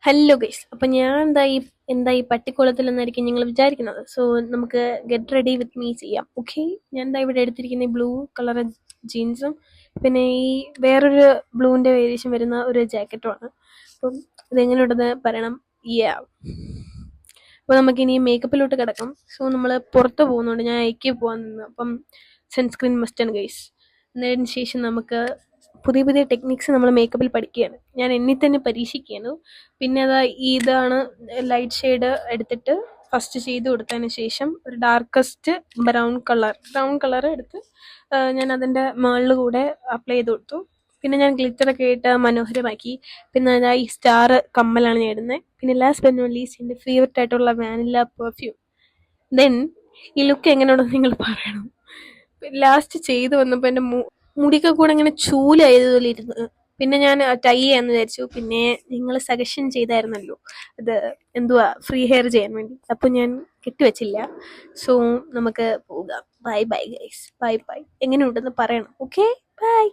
Hello guys, അപ്പം ഞാൻ എന്താ ഈ പട്ടിക്കുളത്തിൽ എന്നായിരിക്കും നിങ്ങൾ വിചാരിക്കുന്നത്. സോ നമുക്ക് ഗെറ്റ് റെഡി വിത്ത് മീ ചെയ്യാം. ഓക്കെ, ഞാൻ ഇവിടെ എടുത്തിരിക്കുന്ന ഈ ബ്ലൂ കളർ ജീൻസും പിന്നെ ഈ വേറൊരു ബ്ലൂവിൻ്റെ വേരിയേഷൻ വരുന്ന ഒരു ജാക്കറ്റുമാണ്. അപ്പം ഇതെങ്ങനെയുണ്ടെന്ന് പറയണം. യാ, അപ്പോൾ നമുക്കിനി മേക്കപ്പിലോട്ട് കിടക്കാം. സോ നമ്മൾ പുറത്ത് പോകുന്നുണ്ട്, ഞാൻ ഐക്യ പോകാൻ നിന്ന്. അപ്പം സൺസ്ക്രീൻ മസ്റ്റാണ് ഗൈസ്. എന്നതിന് ശേഷം നമുക്ക് പുതിയ പുതിയ ടെക്നിക്സ് നമ്മൾ മേക്കപ്പിൽ പഠിക്കുകയാണ്. ഞാൻ എന്നെ തന്നെ പരീക്ഷിക്കുകയാണ്. പിന്നെ ഇതാണ് ലൈറ്റ് ഷെയ്ഡ് എടുത്തിട്ട് ഫസ്റ്റ് ചെയ്ത് കൊടുത്തതിന് ശേഷം ഒരു ഡാർക്കസ്റ്റ് ബ്രൗൺ കളർ എടുത്ത് ഞാൻ അതിൻ്റെ മുകളിൽ കൂടെ അപ്ലൈ ചെയ്ത് കൊടുത്തു. പിന്നെ ഞാൻ ഗ്ലിറ്ററൊക്കെ ഇട്ട് മനോഹരമാക്കി. പിന്നെ ഈ സ്റ്റാർ കമ്മലാണ് ഞാൻ ഇടുന്നത്. പിന്നെ ലാസ്റ്റ് ബട്ട് നോട്ട് ലീസ്റ്റ് എൻ്റെ ഫേവററ്റ് ആയിട്ടുള്ള വാനില പെർഫ്യൂം. ദെൻ ഈ ലുക്ക് എങ്ങനെയുണ്ടെന്ന് നിങ്ങൾ പറയണം. ലാസ്റ്റ് ചെയ്ത് വന്നപ്പോൾ എൻ്റെ മുടിയൊക്കെ കൂടെ ഇങ്ങനെ ചൂലായതുപോലെ ഇരുന്ന്. പിന്നെ ഞാൻ ടൈ ചെയ്യാന്ന് വിചാരിച്ചു. പിന്നെ നിങ്ങൾ സജഷൻ ചെയ്തായിരുന്നല്ലോ അത് ഫ്രീ ഹെയർ ചെയ്യാൻ വേണ്ടി. അപ്പോൾ ഞാൻ കെട്ടിവെച്ചില്ല. സോ നമുക്ക് പോകാം. Bye bye guys, bye bye. എങ്ങനെയുണ്ടെന്ന് പറയണം. Okay, by.